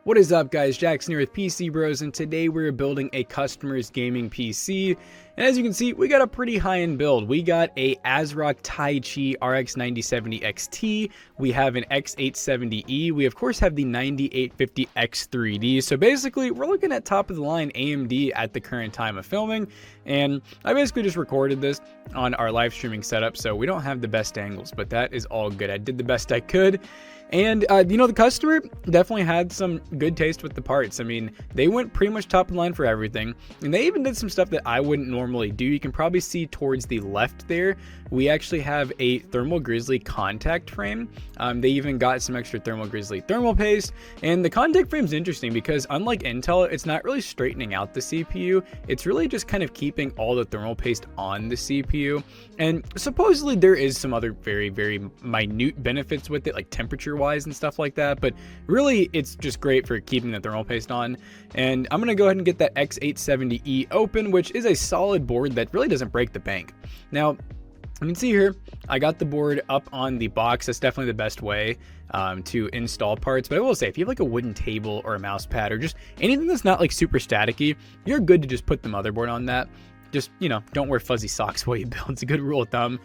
What is up, guys? Jackson here with PCBros, and today we're building a customer's gaming PC. And as you can see, we got a pretty high-end build. We got a ASRock Taichi RX 9070 XT. We have an X870E. We of course have the 9850 X3D. So basically, we're looking at top-of-the-line AMD at the current time of filming. And I basically just recorded this on our live streaming setup, so we don't have the best angles, but that is all good. I did the best I could. And, you know, the customer definitely had some good taste with the parts. I mean, they went pretty much top of the line for everything. And they even did some stuff that I wouldn't normally do. You can probably see towards the left there, we actually have a Thermal Grizzly contact frame. They even got some extra Thermal Grizzly thermal paste. And the contact frame is interesting because unlike Intel, it's not really straightening out the CPU. It's really just kind of keeping all the thermal paste on the CPU. And supposedly there is some other very, very minute benefits with it, like temperature wise and stuff like that, but really it's just great for keeping the thermal paste on. And I'm gonna go ahead and get that X870E open, which is a solid board that really doesn't break the bank. Now you can see here I got the board up on the box. That's definitely the best way to install parts, but I will say if you have like a wooden table or a mouse pad or just anything that's not like super staticky, you're good to just put the motherboard on that. Just, you know, don't wear fuzzy socks while you build. It's a good rule of thumb.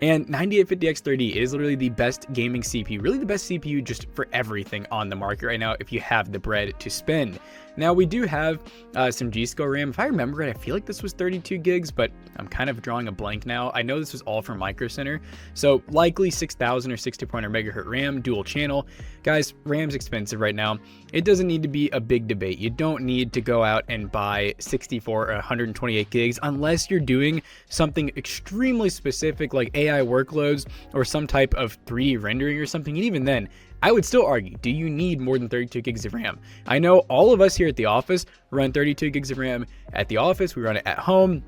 And 9850X30 is literally the best gaming CPU, really the best CPU just for everything on the market right now if you have the bread to spend. Now we do have some G-Skill RAM. If I remember right, I feel like this was 32 gigs, but I'm kind of drawing a blank now. I know this was all from Micro Center, so likely 6000 or 6400 megahertz RAM, dual channel. Guys, RAM's expensive right now. It doesn't need to be a big debate. You don't need to go out and buy 64 or 128 gigs unless you're doing something extremely specific like AI workloads or some type of 3D rendering or something. And even then, I would still argue, do you need more than 32 gigs of RAM? I know all of us here at the office run 32 gigs of RAM at the office, we run it at home,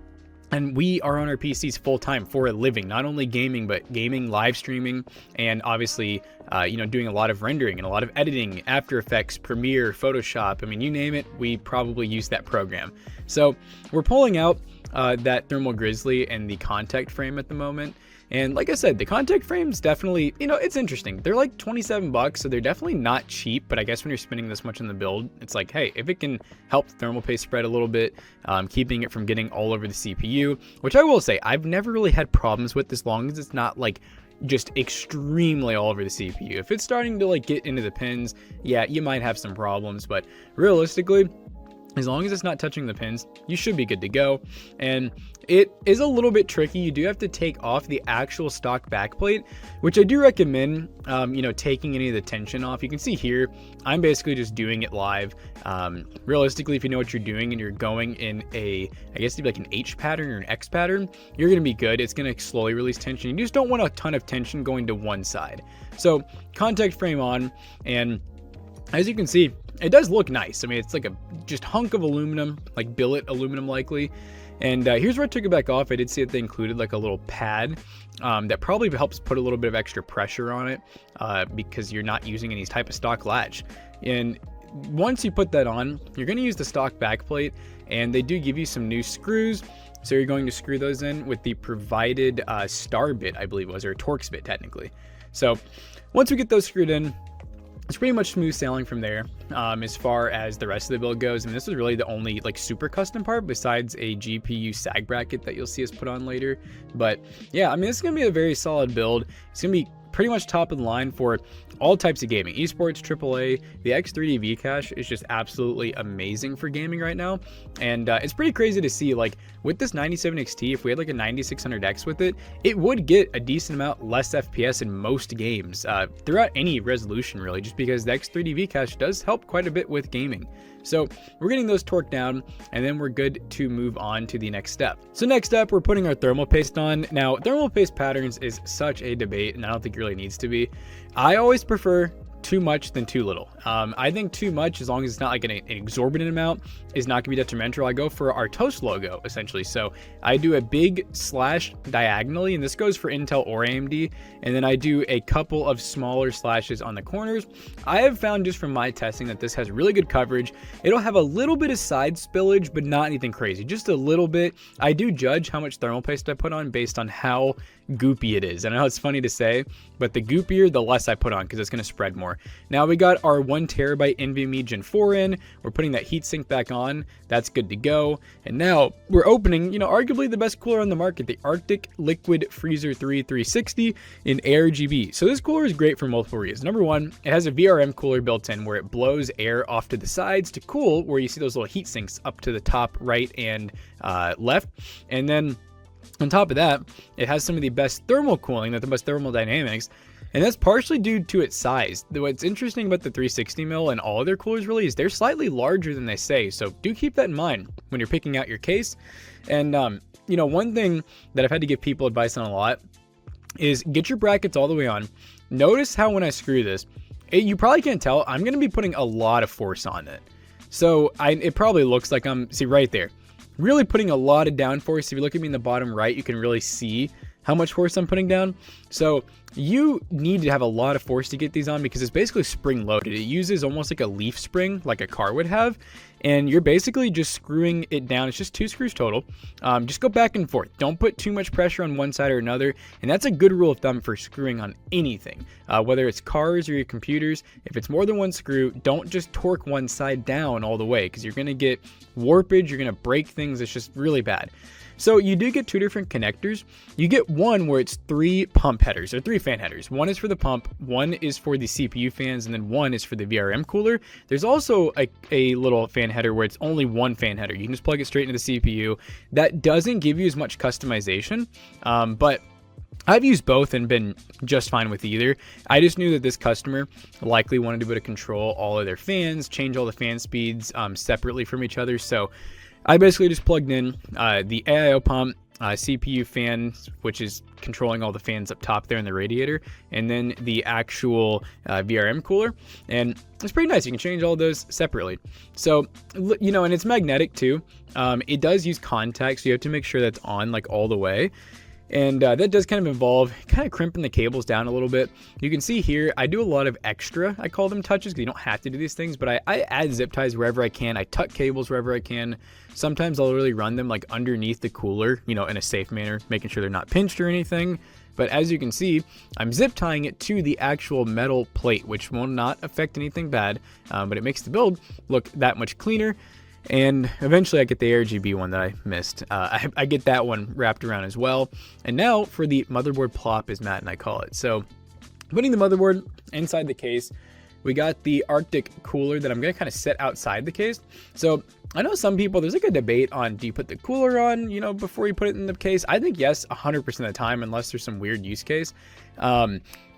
and we are on our PCs full time for a living, not only gaming, but gaming, live streaming, and obviously, you know, doing a lot of rendering and a lot of editing, After Effects, Premiere, Photoshop. I mean, you name it, we probably use that program. So we're pulling out that Thermal Grizzly and the contact frame at the moment. And like I said, the contact frame's definitely, you know, it's interesting. They're like 27 bucks, so they're definitely not cheap, but I guess when you're spending this much on the build, it's like, hey, if it can help the thermal paste spread a little bit, keeping it from getting all over the CPU, which I will say, I've never really had problems with as long as it's not like just extremely all over the CPU. If it's starting to like get into the pins, yeah, you might have some problems, but realistically, as long as it's not touching the pins, you should be good to go. And it is a little bit tricky. You do have to take off the actual stock backplate, which I do recommend, you know, taking any of the tension off. You can see here, I'm basically just doing it live. Realistically, if you know what you're doing and you're going in a, I guess it'd be like an H pattern or an X pattern, you're going to be good. It's going to slowly release tension. You just don't want a ton of tension going to one side. So contact frame on, and as you can see, it does look nice. I mean, it's like a just hunk of aluminum, like billet aluminum likely. And here's where I took it back off. I did see that they included like a little pad that probably helps put a little bit of extra pressure on it because you're not using any type of stock latch. And once you put that on, you're going to use the stock backplate, and they do give you some new screws. So you're going to screw those in with the provided star bit, I believe it was, or Torx bit technically. So once we get those screwed in, it's pretty much smooth sailing from there. As far as the rest of the build goes, I mean, this is really the only like super custom part besides a GPU sag bracket that you'll see us put on later. But yeah, I mean, this is gonna be a very solid build. It's gonna be pretty much top of the line for all types of gaming, esports, AAA. The X3D V-Cache is just absolutely amazing for gaming right now. And it's pretty crazy to see, like with this 97 XT, if we had like a 9600X with it, it would get a decent amount less FPS in most games throughout any resolution really, just because the X3D V-Cache does help quite a bit with gaming. So we're getting those torqued down, and then we're good to move on to the next step. So next up, we're putting our thermal paste on. Now, thermal paste patterns is such a debate, and I don't think it really needs to be. I always prefer too much than too little. I think too much, as long as it's not like an exorbitant amount, is not gonna be detrimental. I go for our Toast logo essentially. So I do a big slash diagonally, and this goes for Intel or AMD, and then I do a couple of smaller slashes on the corners. I have found just from my testing that this has really good coverage. It'll have a little bit of side spillage, but not anything crazy, just a little bit. I do judge how much thermal paste I put on based on how goopy it is. And I know it's funny to say, but the goopier, the less I put on, because it's going to spread more. more. Now we got our 1TB NVMe Gen 4 in. We're putting that heatsink back on. That's good to go. And now we're opening, arguably the best cooler on the market, the Arctic Liquid Freezer 3 360 in ARGB. So this cooler is great for multiple reasons. Number one, it has a VRM cooler built in where it blows air off to the sides to cool, where you see those little heat sinks up to the top right and left. And then on top of that, it has some of the best thermal cooling, the best thermal dynamics, and that's partially due to its size. What's interesting about the 360mm and all of their coolers really is they're slightly larger than they say, so do keep that in mind when you're picking out your case. And one thing that I've had to give people advice on a lot is get your brackets all the way on. Notice how when I screw this, you probably can't tell, I'm going to be putting a lot of force on it. So it probably looks like see right there, really putting a lot of down force. If you look at me in the bottom right, you can really see how much force I'm putting down. So you need to have a lot of force to get these on because it's basically spring loaded. It uses almost like a leaf spring, like a car would have. And you're basically just screwing it down. It's just 2 screws total. Just go back and forth. Don't put too much pressure on one side or another. And that's a good rule of thumb for screwing on anything, whether it's cars or your computers. If it's more than one screw, don't just torque one side down all the way because you're going to get warpage. You're going to break things. It's just really bad. So you do get 2 different connectors. You get one where it's 3 pump headers or 3 fan headers. One is for the pump, one is for the CPU fans, and then one is for the VRM cooler. There's also a little fan header where it's only 1 fan header. You can just plug it straight into the CPU. That doesn't give you as much customization, but I've used both and been just fine with either. I just knew that this customer likely wanted to be able to control all of their fans, change all the fan speeds separately from each other. So I basically just plugged in the AIO pump, CPU fan, which is controlling all the fans up top there in the radiator, and then the actual VRM cooler. And it's pretty nice. You can change all those separately. So, and it's magnetic too. It does use contacts, so you have to make sure that's on like all the way. And that does kind of involve kind of crimping the cables down a little bit. You can see here, I do a lot of extra, I call them touches, because you don't have to do these things, but I add zip ties wherever I can. I tuck cables wherever I can. Sometimes I'll really run them like underneath the cooler, in a safe manner, making sure they're not pinched or anything. But as you can see, I'm zip tying it to the actual metal plate, which will not affect anything bad, but it makes the build look that much cleaner. And eventually I get the ARGB one that I missed. I get that one wrapped around as well. And now for the motherboard plop, as Matt and I call it. So putting the motherboard inside the case, we got the Arctic cooler that I'm going to kind of set outside the case. So I know some people, there's like a debate on, do you put the cooler on, before you put it in the case? I think yes, 100% of the time, unless there's some weird use case.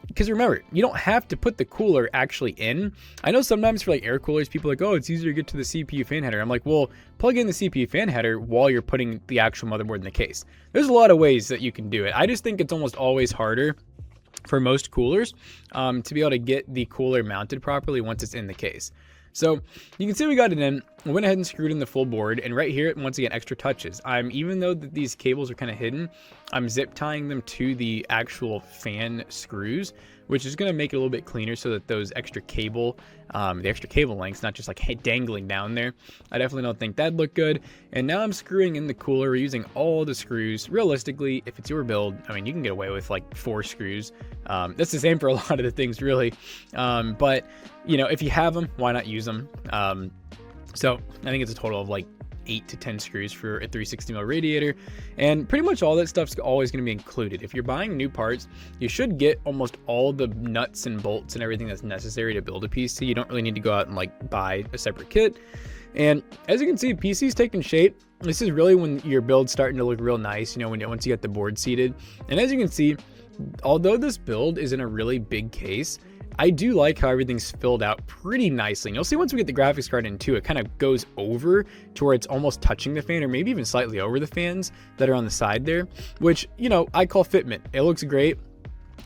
Because remember, you don't have to put the cooler actually in. I know sometimes for like air coolers, people are like, oh, it's easier to get to the CPU fan header. I'm like, well, plug in the CPU fan header while you're putting the actual motherboard in the case. There's a lot of ways that you can do it. I just think it's almost always harder for most coolers to be able to get the cooler mounted properly once it's in the case. So you can see we got it in. I went ahead and screwed in the full board, and right here, once again, extra touches. Even though that these cables are kind of hidden, I'm zip tying them to the actual fan screws, which is going to make it a little bit cleaner so that those extra cable, the extra cable lengths, not just like dangling down there. I definitely don't think that'd look good. And now I'm screwing in the cooler using all the screws. Realistically, if it's your build, I mean, you can get away with like 4 screws. That's the same for a lot of the things, really. But if you have them, why not use them? So I think it's a total of like 8 to 10 screws for a 360mm radiator, and pretty much all that stuff's always going to be included. If you're buying new parts, you should get almost all the nuts and bolts and everything that's necessary to build a PC. You don't really need to go out and like buy a separate kit. And as you can see, PC's taking shape. This is really when your build's starting to look real nice, once you get the board seated. And as you can see, although this build is in a really big case, I do like how everything's filled out pretty nicely. And you'll see once we get the graphics card in too, it kind of goes over to where it's almost touching the fan, or maybe even slightly over the fans that are on the side there, which, I call fitment. It looks great.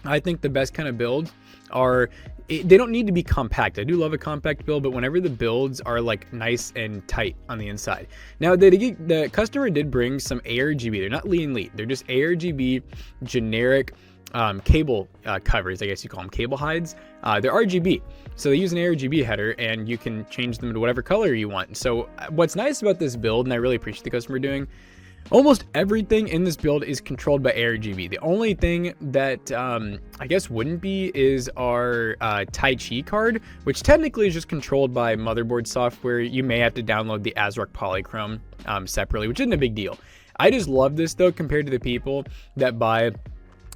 I think the best kind of builds are, they don't need to be compact. I do love a compact build, but whenever the builds are like nice and tight on the inside. Now, the customer did bring some ARGB. They're not lean lead. They're just ARGB generic cable covers, I guess you call them, cable hides. They're RGB, so they use an ARGB header, and you can change them to whatever color you want. So what's nice about this build, and I really appreciate the customer doing, Almost everything in this build is controlled by ARGB. The only thing that I guess wouldn't be is our Tai Chi card, which technically is just controlled by motherboard software. You may have to download the ASRock Polychrome separately, which isn't a big deal. I just love this though, compared to the people that buy,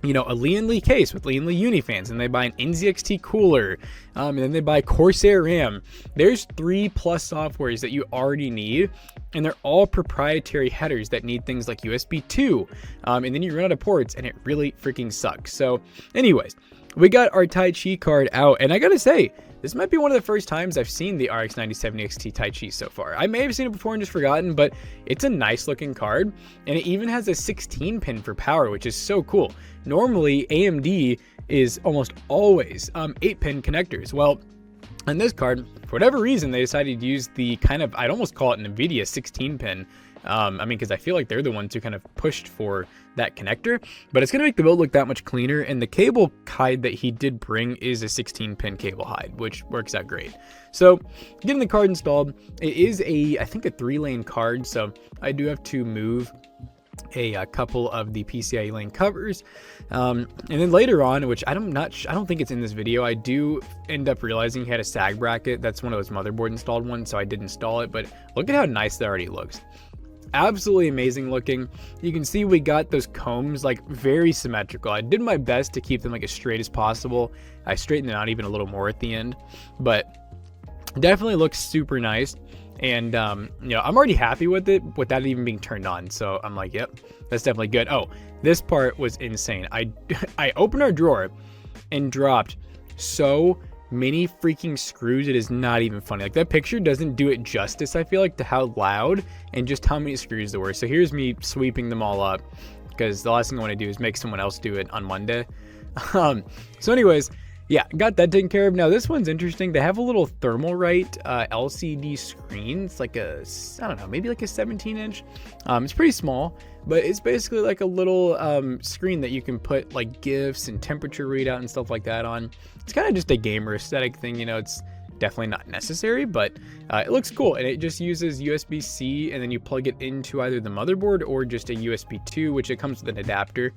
you know, a Lee & Lee case with Lee & Lee Unifans, and they buy an NZXT cooler, and then they buy Corsair RAM. There's 3+ softwares that you already need, and they're all proprietary headers that need things like USB 2, and then you run out of ports, and it really freaking sucks. So anyways, we got our Tai Chi card out, and I gotta say, this might be one of the first times I've seen the RX 9070 XT Tai Chi so far. I may have seen it before and just forgotten, but it's a nice looking card, and it even has a 16 pin for power, which is so cool. Normally, AMD is almost always 8-pin connectors. Well, on this card, for whatever reason, they decided to use the kind of, I'd almost call it an NVIDIA 16-pin. I mean, because I feel like they're the ones who kind of pushed for that connector, but it's going to make the build look that much cleaner. And the cable hide that he did bring is a 16-pin cable hide, which works out great. So getting the card installed, it is I think a 3-lane card. So I do have to move a couple of the PCIe lane covers, and then later on, which I don't think it's in this video, I do end up realizing he had a sag bracket. That's one of those motherboard installed ones, so I did install it. But look at how nice that already looks. Absolutely amazing looking. You can see we got those combs like very symmetrical. I did my best to keep them like as straight as possible. I straightened them out even a little more at the end, but definitely looks super nice. And you know, I'm already happy with it without it even being turned on. So I'm like, yep, that's definitely good. Oh, this part was insane. I opened our drawer and dropped so many freaking screws, it is not even funny. Like, that picture doesn't do it justice, I feel like, to how loud and just how many screws there were. So here's me sweeping them all up, because the last thing I want to do is make someone else do it on Monday. So anyways, yeah, got that taken care of. Now this one's interesting. They have a little Thermalright LCD screen. It's like a, I don't know, maybe like a 17-inch. It's pretty small, but it's basically like a little screen that you can put like GIFs and temperature readout and stuff like that on. It's kind of just a gamer aesthetic thing, you know. It's definitely not necessary, but it looks cool, and it just uses USB-C, and then you plug it into either the motherboard or just a USB 2, which it comes with an adapter.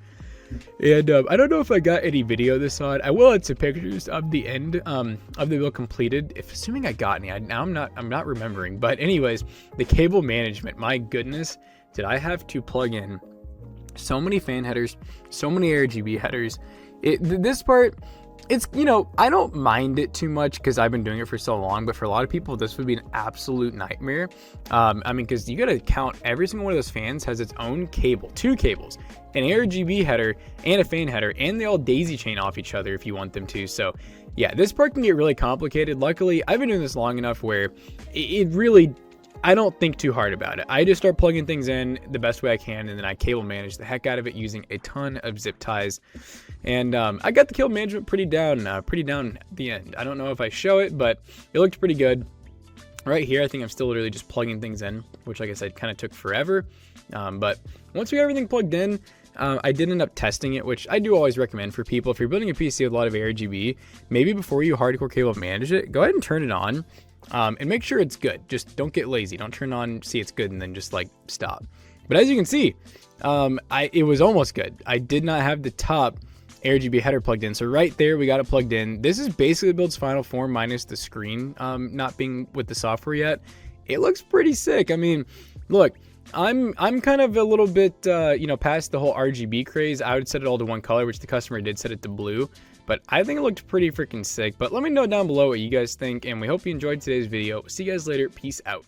And I don't know if I got any video of this on. I will add some pictures of the end of the build completed, if assuming I got any. I'm not remembering. But anyways, the cable management, my goodness, did I have to plug in so many fan headers, so many RGB headers. This part, it's, you know, I don't mind it too much because I've been doing it for so long, but for a lot of people, this would be an absolute nightmare. I mean, because you got to count every single one of those fans has its own cable, 2 cables, an RGB header and a fan header, and they all daisy chain off each other if you want them to. So yeah, this part can get really complicated. Luckily, I've been doing this long enough where it really, I don't think too hard about it. I just start plugging things in the best way I can, and then I cable manage the heck out of it using a ton of zip ties. And I got the cable management pretty down at the end. I don't know if I show it, but it looked pretty good. Right here, I think I'm still literally just plugging things in, which, like I said, kind of took forever. But once we got everything plugged in, I did end up testing it, which I do always recommend for people. If you're building a PC with a lot of RGB, maybe before you hardcore cable manage it, go ahead and turn it on. And make sure it's good. Just don't get lazy. Don't turn on, see it's good, and then just like stop. But as you can see, it was almost good. I did not have the top RGB header plugged in. So right there, we got it plugged in. This is basically the build's final form minus the screen not being with the software yet. It looks pretty sick. I mean, look, I'm kind of a little bit, you know, past the whole RGB craze. I would set it all to one color, which the customer did set it to blue. But I think it looked pretty freaking sick. But let me know down below what you guys think, and we hope you enjoyed today's video. See you guys later. Peace out.